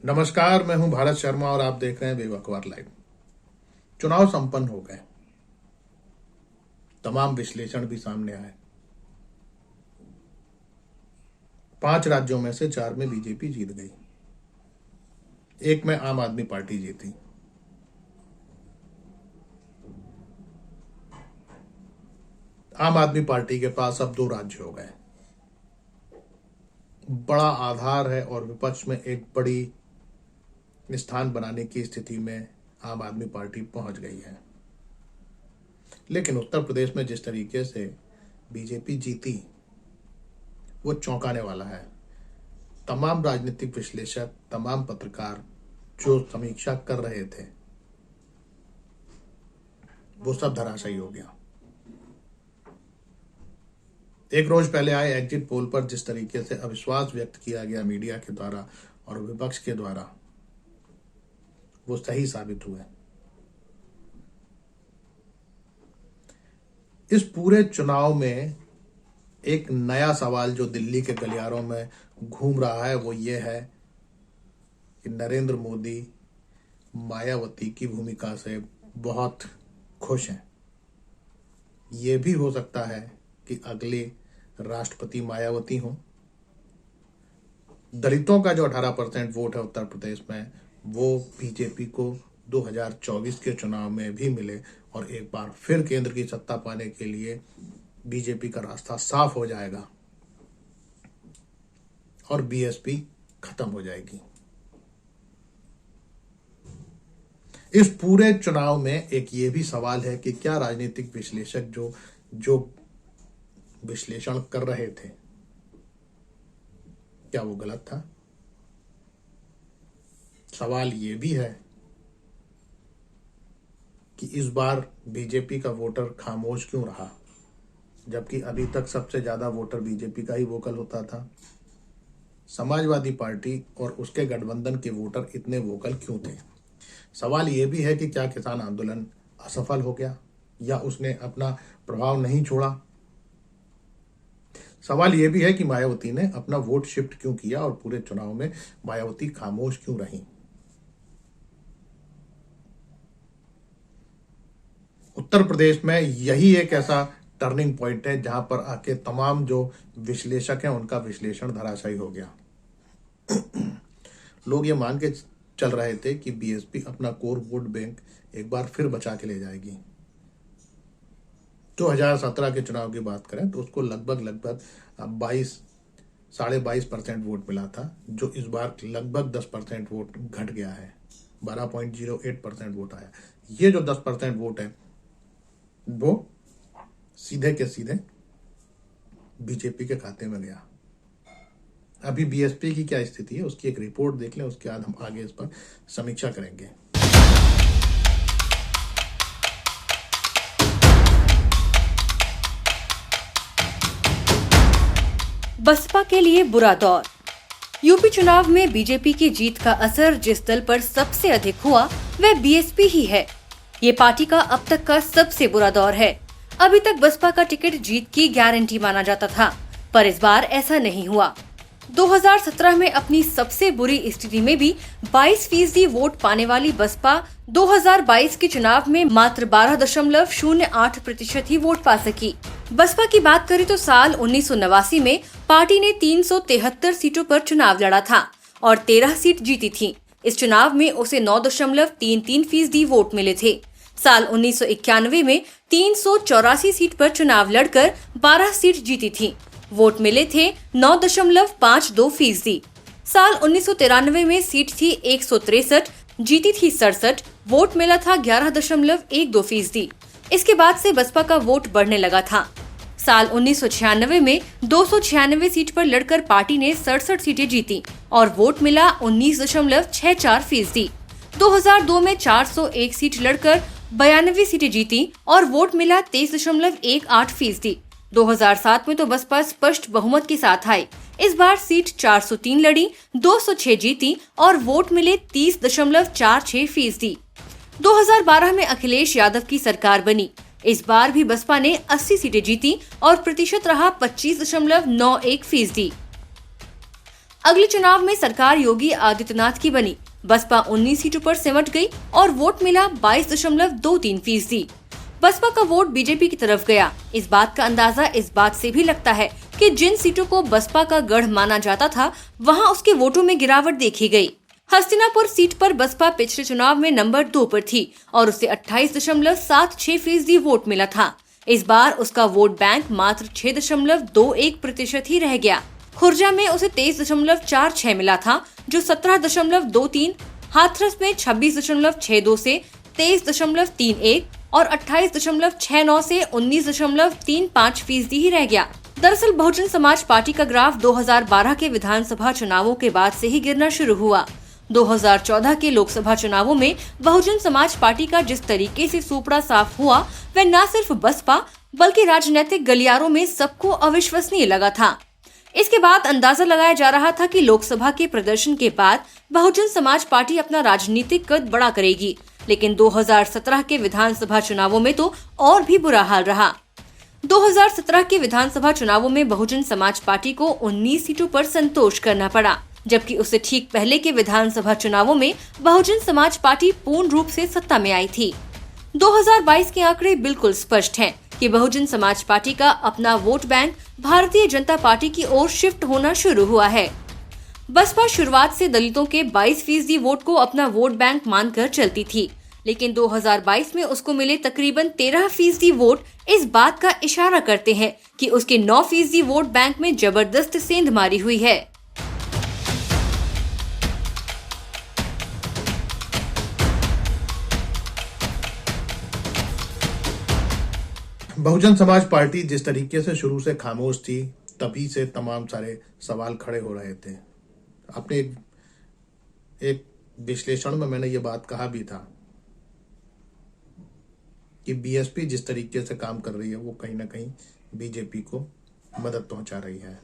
नमस्कार, मैं हूं भारत शर्मा और आप देख रहे हैं बेवकवार लाइव। चुनाव संपन्न हो गए, तमाम विश्लेषण भी सामने आए। 5 राज्यों में से 4 में बीजेपी जीत गई, एक में आम आदमी पार्टी जीती। आम आदमी पार्टी के पास अब 2 राज्य हो गए, बड़ा आधार है और विपक्ष में एक बड़ी स्थान बनाने की स्थिति में आम आदमी पार्टी पहुंच गई है। लेकिन उत्तर प्रदेश में जिस तरीके से बीजेपी जीती वो चौंकाने वाला है। तमाम राजनीतिक विश्लेषक, तमाम पत्रकार जो समीक्षा कर रहे थे वो सब धराशायी हो गया। एक रोज पहले आए एग्जिट पोल पर जिस तरीके से अविश्वास व्यक्त किया गया मीडिया के द्वारा और विपक्ष के द्वारा, वो सही साबित हुए। इस पूरे चुनाव में एक नया सवाल जो दिल्ली के गलियारों में घूम रहा है वो ये है कि नरेंद्र मोदी मायावती की भूमिका से बहुत खुश हैं। ये भी हो सकता है कि अगले राष्ट्रपति मायावती हों। दलितों का जो 18% वोट है उत्तर प्रदेश में, वो बीजेपी को 2024 के चुनाव में भी मिले और एक बार फिर केंद्र की सत्ता पाने के लिए बीजेपी का रास्ता साफ हो जाएगा और बीएसपी खत्म हो जाएगी। इस पूरे चुनाव में एक ये भी सवाल है कि क्या राजनीतिक विश्लेषक जो विश्लेषण कर रहे थे, क्या वो गलत था? सवाल ये भी है कि इस बार बीजेपी का वोटर खामोश क्यों रहा, जबकि अभी तक सबसे ज्यादा वोटर बीजेपी का ही वोकल होता था। समाजवादी पार्टी और उसके गठबंधन के वोटर इतने वोकल क्यों थे? सवाल ये भी है कि क्या किसान आंदोलन असफल हो गया या उसने अपना प्रभाव नहीं छोड़ा? सवाल यह भी है कि मायावती ने अपना वोट शिफ्ट क्यों किया और पूरे चुनाव में मायावती खामोश क्यों रही? उत्तर प्रदेश में यही एक ऐसा टर्निंग पॉइंट है जहां पर आके तमाम जो विश्लेषक हैं उनका विश्लेषण धराशायी हो गया। लोग ये मान के चल रहे थे कि बीएसपी अपना कोर वोट बैंक एक बार फिर बचा के ले जाएगी। 2017 के चुनाव की बात करें तो उसको लगभग 22.5% वोट मिला था, जो इस बार लगभग 10% वोट घट गया है, 12.08% वोट आया। ये जो 10% वोट है वो सीधे के सीधे बीजेपी के खाते में गया। अभी बीएसपी की क्या स्थिति है उसकी एक रिपोर्ट देख लें, उसके बाद हम आगे इस पर समीक्षा करेंगे। बसपा के लिए बुरा दौर। यूपी चुनाव में बीजेपी की जीत का असर जिस दल पर सबसे अधिक हुआ वह बीएसपी ही है। ये पार्टी का अब तक का सबसे बुरा दौर है। अभी तक बसपा का टिकट जीत की गारंटी माना जाता था, पर इस बार ऐसा नहीं हुआ। 2017 में अपनी सबसे बुरी स्थिति में भी 22% वोट पाने वाली बसपा 2022 के चुनाव में मात्र 12.08% ही वोट पा सकी। बसपा की बात करें तो साल 1989 में पार्टी ने 373 सीटों पर चुनाव लड़ा था और 13 सीट जीती थी। इस चुनाव में उसे 9.33% वोट मिले थे। साल 1991 में 384 सीट पर चुनाव लड़कर 12 सीट जीती थी। वोट मिले थे 9.52%। साल 1993 में सीट थी 163, जीती थी 67, वोट मिला था 11.12%। इसके बाद से बसपा का वोट बढ़ने लगा था। साल 1996 में 296 सीट पर लड़कर पार्टी ने 67 सीटें जीती और वोट मिला 19.64%। 2002 में 401 सीट लड़कर 92 सीटें जीती और वोट मिला 23.18%। 2007 में तो बसपा स्पष्ट बहुमत के साथ आई। इस बार सीट 403 लड़ी, 206 जीती और वोट मिले 30.46%। 2012 में अखिलेश यादव की सरकार बनी। इस बार भी बसपा ने 80 सीटें जीती और प्रतिशत रहा 25.91%। अगले चुनाव में सरकार योगी आदित्यनाथ की बनी। बसपा 19 सीटों पर सिमट गई और वोट मिला 22.23%। बसपा का वोट बीजेपी की तरफ गया। इस बात का अंदाजा इस बात से भी लगता है कि जिन सीटों को बसपा का गढ़ माना जाता था, वहां उसके वोटों में गिरावट देखी गई। हस्तिनापुर सीट पर बसपा पिछले चुनाव में नंबर 2 पर थी और उसे 28.76% वोट मिला था। इस बार उसका वोट बैंक मात्र 6.21% ही रह गया। खुर्जा में उसे 23.46 मिला था, जो 17.23, हाथरस में 26.62 से 23.31 और 28.69 से 19.35% ही रह गया। दरअसल बहुजन समाज पार्टी का ग्राफ 2012 के विधानसभा चुनावों के बाद से ही गिरना शुरू हुआ। 2014 के लोकसभा चुनावों में बहुजन समाज पार्टी का जिस तरीके से सुपड़ा साफ हुआ, वह न सिर्फ बसपा बल्कि राजनीतिक गलियारों में सबको अविश्वसनीय लगा था। इसके बाद अंदाजा लगाया जा रहा था कि लोकसभा के प्रदर्शन के बाद बहुजन समाज पार्टी अपना राजनीतिक कद बड़ा करेगी, लेकिन 2017 के विधानसभा चुनावों में तो और भी बुरा हाल रहा। 2017 के विधानसभा चुनावों में बहुजन समाज पार्टी को 19 सीटों पर संतोष करना पड़ा, जबकि उससे ठीक पहले के विधानसभा चुनावों में बहुजन समाज पार्टी पूर्ण रूप से सत्ता में आई थी। 2022 के आंकड़े बिल्कुल स्पष्ट हैं कि बहुजन समाज पार्टी का अपना vote bank Bharatiya Janata party की ओर शिफ्ट होना शुरू हुआ है। बसपा शुरुआत से दलितों के 22% वोट को अपना वोट बैंक मानकर चलती थी, लेकिन 2022 में उसको मिले तकरीबन 13% वोट इस बात का इशारा करते हैं कि उसके 9% वोट बैंक में जबरदस्त सेंध मारी हुई है। बहुजन समाज पार्टी जिस तरीके से शुरू से खामोश थी, तभी से तमाम सारे सवाल खड़े हो रहे थे। अपने एक विश्लेषण में मैंने ये बात कहा भी था कि बीएसपी जिस तरीके से काम कर रही है, वो कहीं ना कहीं बीजेपी को मदद पहुंचा रही है।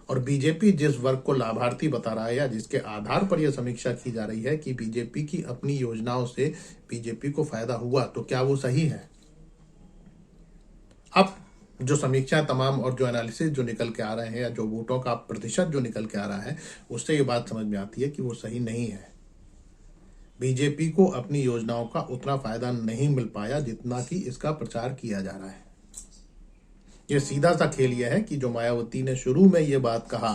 और बीजेपी जिस वर्ग को लाभार्थी बता रहा है या जिसके आधार पर यह समीक्षा की जा रही है कि बीजेपी की अपनी योजनाओं से बीजेपी को फायदा हुआ, तो क्या वो सही है? अब जो समीक्षा तमाम और जो एनालिसिस जो निकल के आ रहे हैं या जो वोटों का प्रतिशत जो निकल के आ रहा है, उससे ये बात समझ में आती है कि वो सही नहीं है। बीजेपी को अपनी योजनाओं का उतना फायदा नहीं मिल पाया जितना कि इसका प्रचार किया जा रहा है। ये सीधा सा खेल यह है कि जो मायावती ने शुरू में ये बात कहा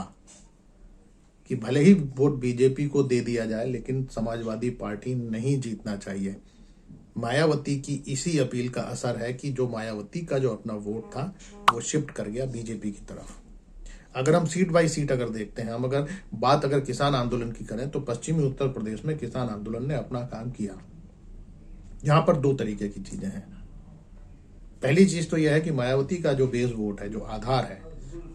कि भले ही वोट बीजेपी को दे दिया जाए, लेकिन समाजवादी पार्टी नहीं जीतना चाहिए। मायावती की इसी अपील का असर है कि जो मायावती का जो अपना वोट था वो शिफ्ट कर गया बीजेपी की तरफ। अगर हम सीट बाई सीट अगर देखते हैं, हम अगर किसान आंदोलन की करें, तो पश्चिमी उत्तर प्रदेश में किसान आंदोलन ने अपना काम किया। यहां पर दो तरीके की चीजें हैं। पहली चीज तो यह है कि मायावती का जो बेस वोट है, जो आधार है,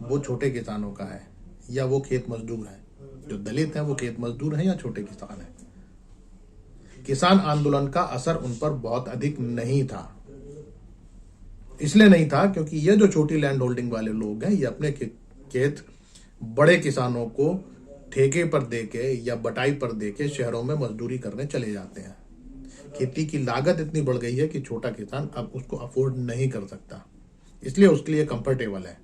वो छोटे किसानों का है या वो खेत मजदूर है। जो दलित हैं वो खेत मजदूर हैं या छोटे किसान हैं। किसान आंदोलन का असर उन पर बहुत अधिक नहीं था। इसलिए नहीं था क्योंकि ये जो छोटी लैंड होल्डिंग वाले लोग हैं, ये अपने खेत बड़े किसानों को ठेके पर देके या बटाई पर देके शहरों में मजदूरी करने चले जाते हैं। खेती की लागत इतनी बढ़ गई है कि छोटा किसान अब उसको अफोर्ड नहीं कर सकता, इसलिए उसके लिए कंफर्टेबल है।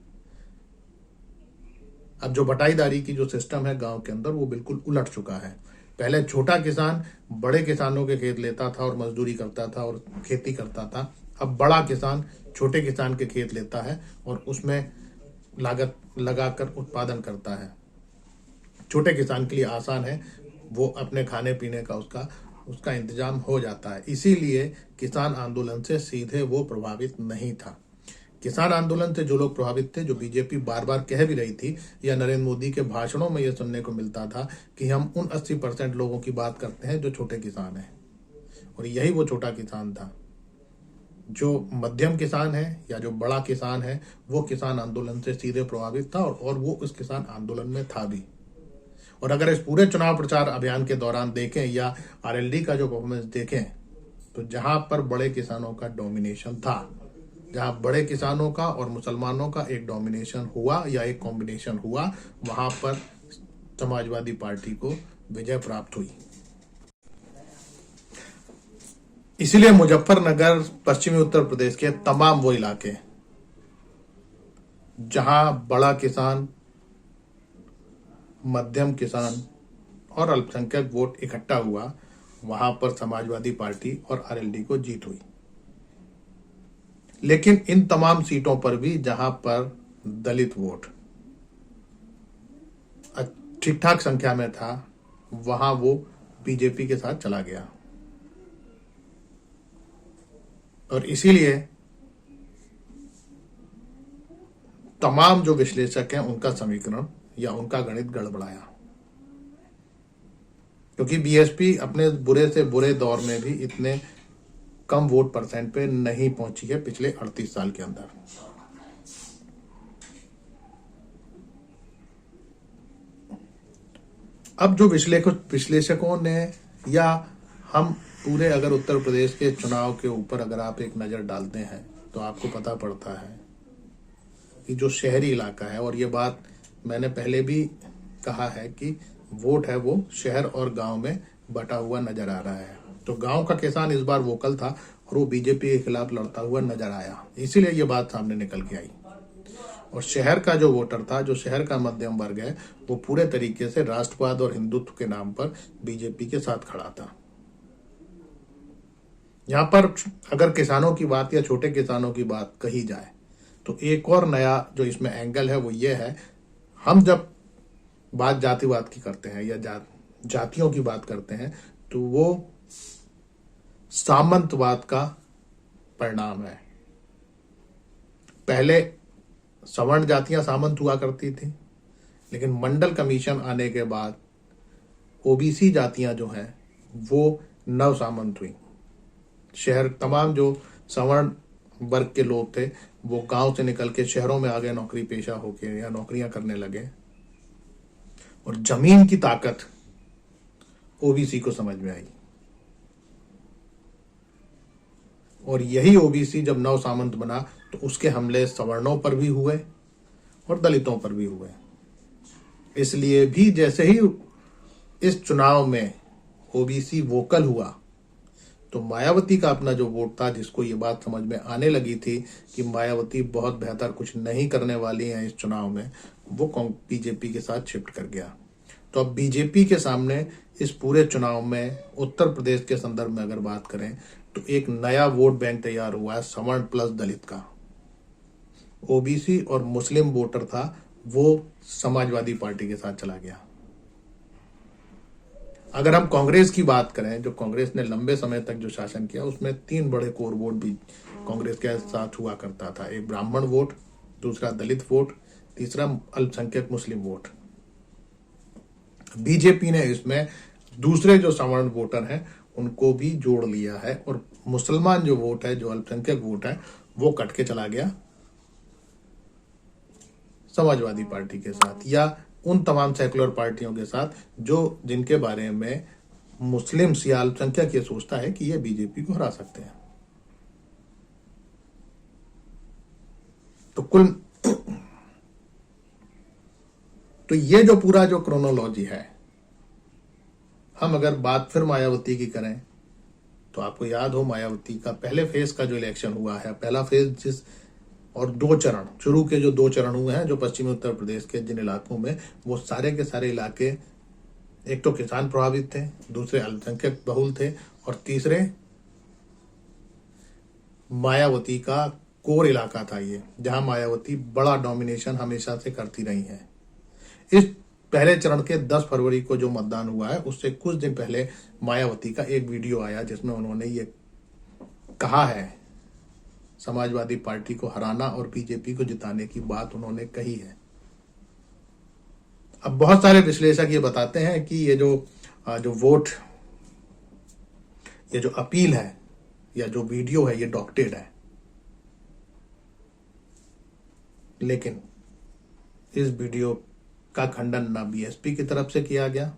अब जो बटाईदारी की जो सिस्टम है गांव के अंदर, वो बिल्कुल उलट चुका है। पहले छोटा किसान बड़े किसानों के खेत लेता था और मजदूरी करता था और खेती करता था। अब बड़ा किसान छोटे किसान के खेत लेता है और उसमें लागत लगाकर उत्पादन करता है। छोटे किसान के लिए आसान है, वो अपने खाने पीने का उसका इंतजाम हो जाता है। इसीलिए किसान आंदोलन से सीधे वो प्रभावित नहीं था। किसान आंदोलन से जो लोग प्रभावित थे, जो बीजेपी बार बार कह भी रही थी या नरेंद्र मोदी के भाषणों में यह सुनने को मिलता था कि हम उन 80% लोगों की बात करते हैं जो छोटे किसान हैं, और यही वो छोटा किसान था। जो मध्यम किसान है या जो बड़ा किसान है, वो किसान आंदोलन से सीधे प्रभावित था और वो उस किसान आंदोलन में था भी। और अगर इस पूरे चुनाव प्रचार अभियान के दौरान देखें या आरएलडी का जो परफॉर्मेंस देखें, तो जहां पर बड़े किसानों का डोमिनेशन था, जहां बड़े किसानों का और मुसलमानों का एक डोमिनेशन हुआ या एक कॉम्बिनेशन हुआ, वहां पर समाजवादी पार्टी को विजय प्राप्त हुई। इसीलिए मुजफ्फरनगर, पश्चिमी उत्तर प्रदेश के तमाम वो इलाके जहां बड़ा किसान मध्यम किसान और अल्पसंख्यक वोट इकट्ठा हुआ, वहां पर समाजवादी पार्टी और आरएलडी को जीत हुई। लेकिन इन तमाम सीटों पर भी जहां पर दलित वोट ठीक ठाक संख्या में था, वहां वो बीजेपी के साथ चला गया। और इसीलिए तमाम जो विश्लेषक हैं उनका समीकरण या उनका गणित गड़बड़ाया, क्योंकि बीएसपी अपने बुरे से बुरे दौर में भी इतने कम वोट परसेंट पे नहीं पहुंची है पिछले 38 साल के अंदर। अब जो विश्लेषकों ने या हम पूरे अगर उत्तर प्रदेश के चुनाव के ऊपर अगर आप एक नजर डालते हैं तो आपको पता पड़ता है कि जो शहरी इलाका है, और ये बात मैंने पहले भी कहा है कि वोट है वो शहर और गांव में बटा हुआ नजर आ रहा है। तो गांव का किसान इस बार वोकल था और वो बीजेपी के खिलाफ लड़ता हुआ नजर आया, इसीलिए ये बात सामने निकल के आई। और शहर का जो वोटर था, जो शहर का मध्यम वर्ग है, वो पूरे तरीके से राष्ट्रवाद और हिंदुत्व के नाम पर बीजेपी के साथ खड़ा था। यहां पर अगर किसानों की बात या छोटे किसानों की बात कही जाए तो एक और नया जो इसमें एंगल है वो ये है, हम जब बात जातिवाद की करते हैं या जातियों की बात करते हैं तो वो सामंतवाद का परिणाम है। पहले सवर्ण जातियां सामंत हुआ करती थी, लेकिन मंडल कमीशन आने के बाद ओबीसी जातियां जो हैं वो नव सामंत हुई। शहर तमाम जो सवर्ण वर्ग के लोग थे वो गांव से निकल के शहरों में आ गए, नौकरी पेशा होके या नौकरियां करने लगे, और जमीन की ताकत ओबीसी को समझ में आई। और यही ओबीसी जब नव सामंत बना तो उसके हमले सवर्णों पर भी हुए और दलितों पर भी हुए। इसलिए भी जैसे ही इस चुनाव में ओबीसी वोकल हुआ तो मायावती का अपना जो वोट था, जिसको ये बात समझ में आने लगी थी कि मायावती बहुत बेहतर कुछ नहीं करने वाली हैं इस चुनाव में, वो बीजेपी के साथ शिफ्ट कर गया। तो अब बीजेपी के सामने इस पूरे चुनाव में उत्तर प्रदेश के संदर्भ में अगर बात करें तो एक नया वोट बैंक तैयार हुआ है, सवर्ण प्लस दलित का। ओबीसी और मुस्लिम वोटर था वो समाजवादी पार्टी के साथ चला गया। अगर हम कांग्रेस की बात करें, जो कांग्रेस ने लंबे समय तक जो शासन किया, उसमें 3 बड़े कोर वोट भी कांग्रेस के साथ हुआ करता था। एक ब्राह्मण वोट, दूसरा दलित वोट, तीसरा अल्पसंख्यक मुस्लिम वोट। बीजेपी ने इसमें दूसरे जो सवर्ण वोटर हैं उनको भी जोड़ लिया है, और मुसलमान जो वोट है, जो अल्पसंख्यक वोट है, वो कट के चला गया समाजवादी पार्टी के साथ या उन तमाम सेकुलर पार्टियों के साथ जो जिनके बारे में मुस्लिम या अल्पसंख्यक ये सोचता है कि ये बीजेपी को हरा सकते हैं। तो ये जो पूरा जो क्रोनोलॉजी है, हम अगर बात फिर मायावती की करें तो आपको याद हो मायावती का पहले फेज का जो इलेक्शन हुआ है, पहला फेज और 2 चरण, शुरू के जो 2 चरण हुए हैं जो पश्चिमी उत्तर प्रदेश के जिन इलाकों में, वो सारे के सारे इलाके एक तो किसान प्रभावित थे, दूसरे अल्पसंख्यक बहुल थे, और तीसरे मायावती का कोर इलाका था ये, जहां मायावती बड़ा डोमिनेशन हमेशा से करती रही है। इस पहले चरण के 10 फरवरी को जो मतदान हुआ है उससे कुछ दिन पहले मायावती का एक वीडियो आया जिसमें उन्होंने ये कहा है, समाजवादी पार्टी को हराना और बीजेपी को जिताने की बात उन्होंने कही है। अब बहुत सारे विश्लेषक ये बताते हैं कि ये जो वोट, ये जो अपील है या जो वीडियो है, ये डॉक्टेड है। लेकिन इस वीडियो का खंडन ना बीएसपी की तरफ से किया गया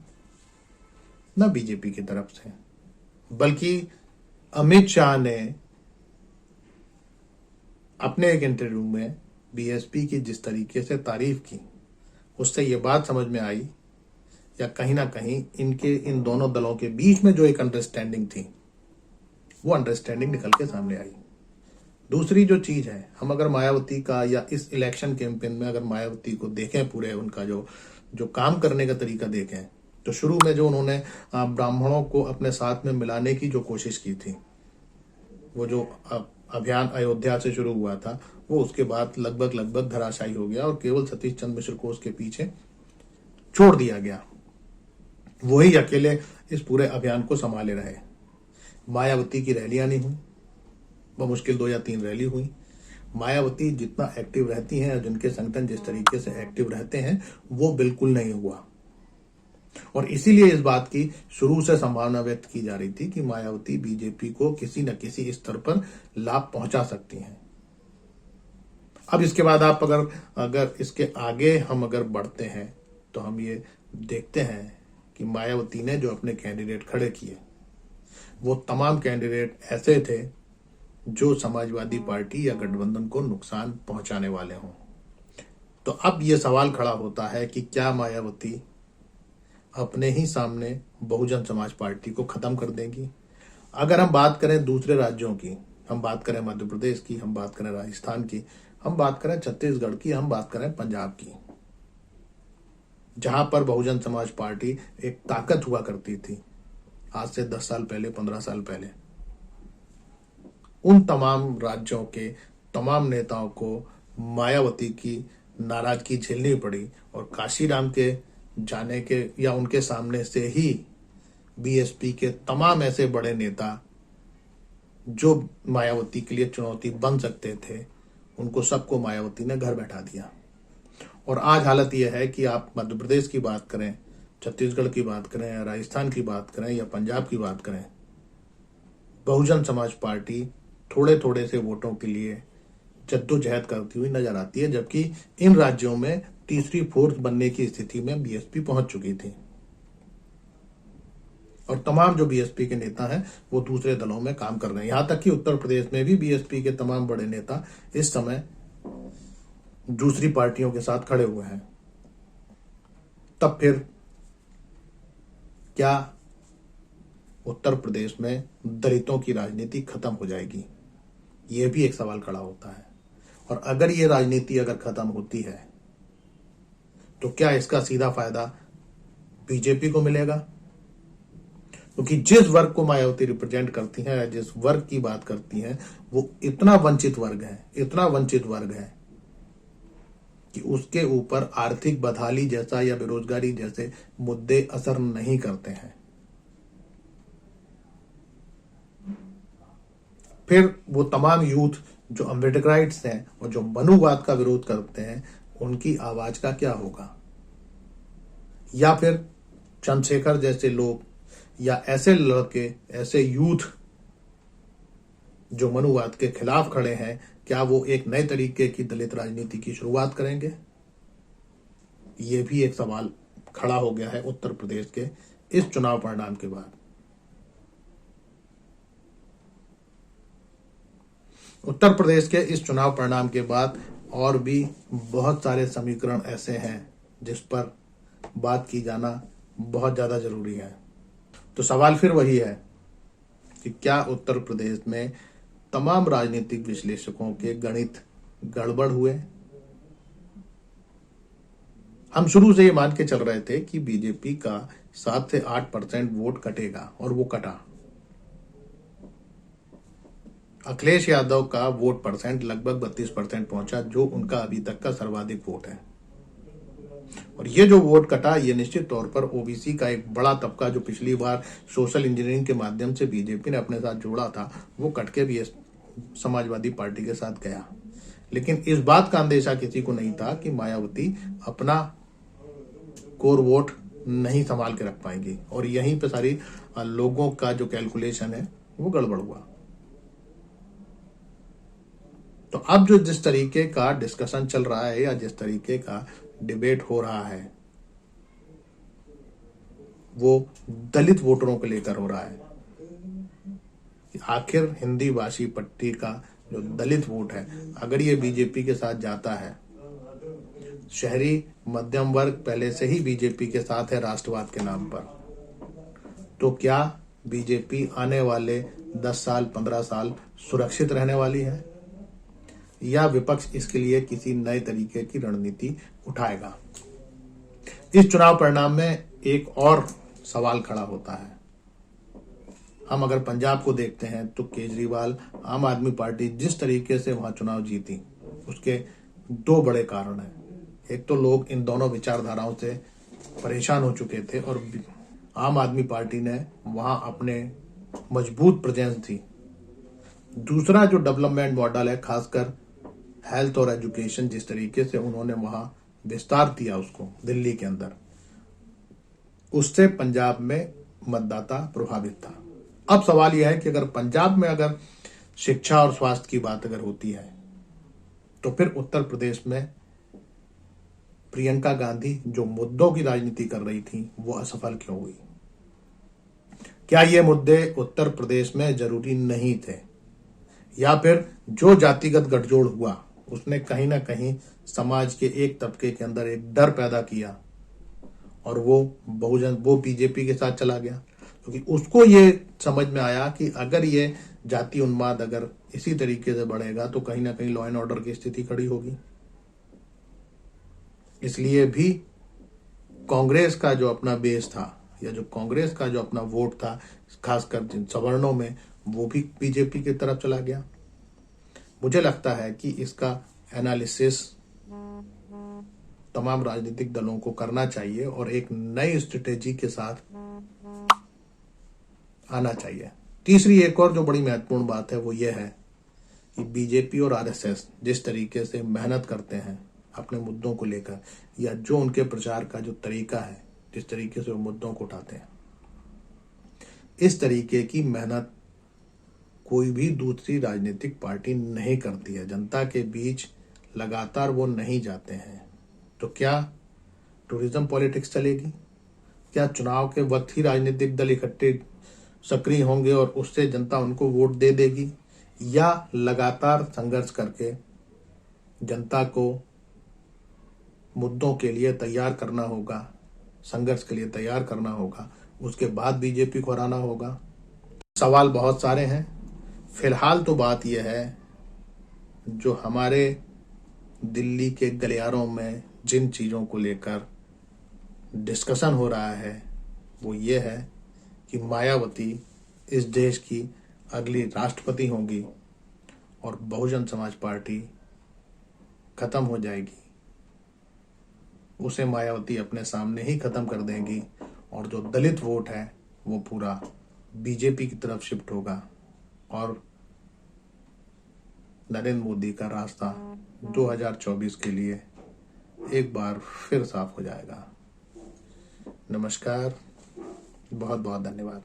ना बीजेपी की तरफ से, बल्कि अमित शाह ने अपने एक इंटरव्यू में बीएसपी की जिस तरीके से तारीफ की, उससे ये बात समझ में आई या कहीं ना कहीं इन दोनों दलों के बीच में जो एक अंडरस्टैंडिंग थी, वो अंडरस्टैंडिंग निकल के सामने आई। दूसरी जो चीज है, हम अगर मायावती का या इस इलेक्शन कैंपेन में अगर मायावती को देखें, पूरे उनका जो जो काम करने का तरीका देखें तो शुरू में जो उन्होंने ब्राह्मणों को अपने साथ में मिलाने की जो कोशिश की थी, वो जो अभियान अयोध्या से शुरू हुआ था, वो उसके बाद लगभग धराशायी हो गया और केवल सतीश चंद्र मिश्र को उसके पीछे छोड़ दिया गया। वही अकेले इस पूरे अभियान को संभाले रहे। मायावती की रैलियां नहीं हुई, बमुश्किल 2 या 3 रैली हुई। मायावती जितना एक्टिव रहती हैं और जिनके संगठन जिस तरीके से एक्टिव रहते हैं, वो बिल्कुल नहीं हुआ। और इसीलिए इस बात की शुरू से संभावना व्यक्त की जा रही थी कि मायावती बीजेपी को किसी न किसी स्तर पर लाभ पहुंचा सकती हैं। अब इसके बाद आप अगर इसके आगे हम अगर बढ़ते हैं तो हम ये देखते हैं कि मायावती ने जो अपने कैंडिडेट खड़े किए, वो तमाम कैंडिडेट ऐसे थे जो समाजवादी पार्टी या गठबंधन को नुकसान पहुंचाने वाले हों। तो अब ये सवाल खड़ा होता है कि क्या मायावती अपने ही सामने बहुजन समाज पार्टी को खत्म कर देंगी? अगर हम बात करें दूसरे राज्यों की, हम बात करें मध्य प्रदेश की, हम बात करें राजस्थान की, हम बात करें छत्तीसगढ़ की, हम बात करें पंजाब की, जहां पर बहुजन समाज पार्टी एक ताकत हुआ करती थी आज से 10 साल पहले, 15 साल पहले, उन तमाम राज्यों के तमाम नेताओं को मायावती की नाराजगी झेलनी पड़ी और काशीराम के जाने के या उनके सामने से ही बीएसपी के तमाम ऐसे बड़े नेता जो मायावती के लिए चुनौती बन सकते थे, उनको सबको मायावती ने घर बैठा दिया। और आज हालत यह है कि आप मध्य प्रदेश की बात करें, छत्तीसगढ़ की बात करें, या राजस्थान की बात करें, या पंजाब की बात करें, बहुजन समाज पार्टी थोड़े थोड़े से वोटों के लिए जद्दोजहद करती हुई नजर आती है, जबकि इन राज्यों में तीसरी फोर्स बनने की स्थिति में बीएसपी पहुंच चुकी थी और तमाम जो बीएसपी के नेता हैं वो दूसरे दलों में काम कर रहे हैं। यहां तक कि उत्तर प्रदेश में भी बीएसपी के तमाम बड़े नेता इस समय दूसरी पार्टियों के साथ खड़े हुए हैं। तब फिर क्या उत्तर प्रदेश में दलितों की राजनीति खत्म हो जाएगी? यह भी एक सवाल खड़ा होता है। और अगर ये राजनीति अगर खत्म होती है तो क्या इसका सीधा फायदा बीजेपी को मिलेगा? क्योंकि जिस वर्ग को मायावती रिप्रेजेंट करती हैं, जिस वर्ग की बात करती हैं, वो इतना वंचित वर्ग है कि उसके ऊपर आर्थिक बदहाली जैसा या बेरोजगारी जैसे मुद्दे असर नहीं करते हैं। फिर वो तमाम यूथ जो अम्बेडकराइट्स हैं और जो मनुवाद का विरोध करते हैं, उनकी आवाज का क्या होगा? या फिर चंद्रशेखर जैसे लोग या ऐसे लड़के, ऐसे यूथ जो मनुवाद के खिलाफ खड़े हैं, क्या वो एक नए तरीके की दलित राजनीति की शुरुआत करेंगे? ये भी एक सवाल खड़ा हो गया है उत्तर प्रदेश के इस चुनाव परिणाम के बाद। उत्तर प्रदेश के इस चुनाव परिणाम के बाद और भी बहुत सारे समीकरण ऐसे हैं जिस पर बात की जाना बहुत ज्यादा जरूरी है। तो सवाल फिर वही है कि क्या उत्तर प्रदेश में तमाम राजनीतिक विश्लेषकों के गणित गड़बड़ हुए? हम शुरू से ये मान के चल रहे थे कि बीजेपी का 7 से 8% वोट कटेगा और वो कटा। अखिलेश यादव का वोट परसेंट लगभग 32% पहुंचा, जो उनका अभी तक का सर्वाधिक वोट है। और ये जो वोट कटा, ये निश्चित तौर पर ओबीसी का एक बड़ा तबका जो पिछली बार सोशल इंजीनियरिंग के माध्यम से बीजेपी ने अपने साथ जोड़ा था, वो कट के भी समाजवादी पार्टी के साथ गया। लेकिन इस बात का अंदेशा किसी को नहीं था कि मायावती अपना कोर वोट नहीं संभाल के रख पाएंगी और यहीं पे सारी लोगों का जो कैलकुलेशन है वो गड़बड़ हुआ। तो अब जो जिस तरीके का डिस्कशन चल रहा है या जिस तरीके का डिबेट हो रहा है, वो दलित वोटरों को लेकर हो रहा है कि आखिर हिंदी भाषी पट्टी का जो दलित वोट है, अगर ये बीजेपी के साथ जाता है, शहरी मध्यम वर्ग पहले से ही बीजेपी के साथ है राष्ट्रवाद के नाम पर, तो क्या बीजेपी आने वाले 10 साल 15 साल सुरक्षित रहने वाली है या विपक्ष इसके लिए किसी नए तरीके की रणनीति उठाएगा? इस चुनाव परिणाम में एक और सवाल खड़ा होता है। हम अगर पंजाब को देखते हैं तो केजरीवाल आम आदमी पार्टी जिस तरीके से वहां चुनाव जीती, उसके दो बड़े कारण हैं। एक तो लोग इन दोनों विचारधाराओं से परेशान हो चुके थे और आम आदमी पार्टी ने वहां अपने मजबूत प्रेजेंस थी। दूसरा जो डेवलपमेंट मॉडल है, खासकर हेल्थ और एजुकेशन, जिस तरीके से उन्होंने वहां विस्तार दिया उसको दिल्ली के अंदर, उससे पंजाब में मतदाता प्रभावित था। अब सवाल यह है कि अगर पंजाब में अगर शिक्षा और स्वास्थ्य की बात अगर होती है तो फिर उत्तर प्रदेश में प्रियंका गांधी जो मुद्दों की राजनीति कर रही थी वो असफल क्यों हुई? क्या ये मुद्दे उत्तर प्रदेश में जरूरी नहीं थे, या फिर जो जातिगत गठजोड़ हुआ उसने कहीं ना कहीं समाज के एक तबके के अंदर एक डर पैदा किया और वो बीजेपी के साथ चला गया, क्योंकि उसको ये समझ में आया कि अगर ये जाति उन्माद अगर इसी तरीके से बढ़ेगा तो कहीं ना कहीं लॉ एंड ऑर्डर की स्थिति खड़ी होगी। इसलिए भी कांग्रेस का जो अपना बेस था या जो कांग्रेस का जो अपना वोट था, खासकर जिन सवर्णों में, वो भी बीजेपी की तरफ चला गया। मुझे लगता है कि इसका एनालिसिस तमाम राजनीतिक दलों को करना चाहिए और एक नई स्ट्रेटेजी के साथ आना चाहिए। तीसरी एक और जो बड़ी महत्वपूर्ण बात है वो ये है कि बीजेपी और आरएसएस जिस तरीके से मेहनत करते हैं अपने मुद्दों को लेकर, या जो उनके प्रचार का जो तरीका है, जिस तरीके से वो मुद्दों को उठाते हैं, इस तरीके की मेहनत कोई भी दूसरी राजनीतिक पार्टी नहीं करती है। जनता के बीच लगातार वो नहीं जाते हैं। तो क्या टूरिज्म पॉलिटिक्स चलेगी? क्या चुनाव के वक्त ही राजनीतिक दल इकट्ठे सक्रिय होंगे और उससे जनता उनको वोट दे देगी, या लगातार संघर्ष करके जनता को मुद्दों के लिए तैयार करना होगा, संघर्ष के लिए तैयार करना होगा, उसके बाद बीजेपी को हराना होगा? सवाल बहुत सारे हैं। फिलहाल तो बात यह है, जो हमारे दिल्ली के गलियारों में जिन चीज़ों को लेकर डिस्कशन हो रहा है वो ये है कि मायावती इस देश की अगली राष्ट्रपति होंगी और बहुजन समाज पार्टी खत्म हो जाएगी। उसे मायावती अपने सामने ही खत्म कर देंगी और जो दलित वोट है वो पूरा बीजेपी की तरफ शिफ्ट होगा और नरेंद्र मोदी का रास्ता 2024 के लिए एक बार फिर साफ हो जाएगा। नमस्कार, बहुत बहुत धन्यवाद।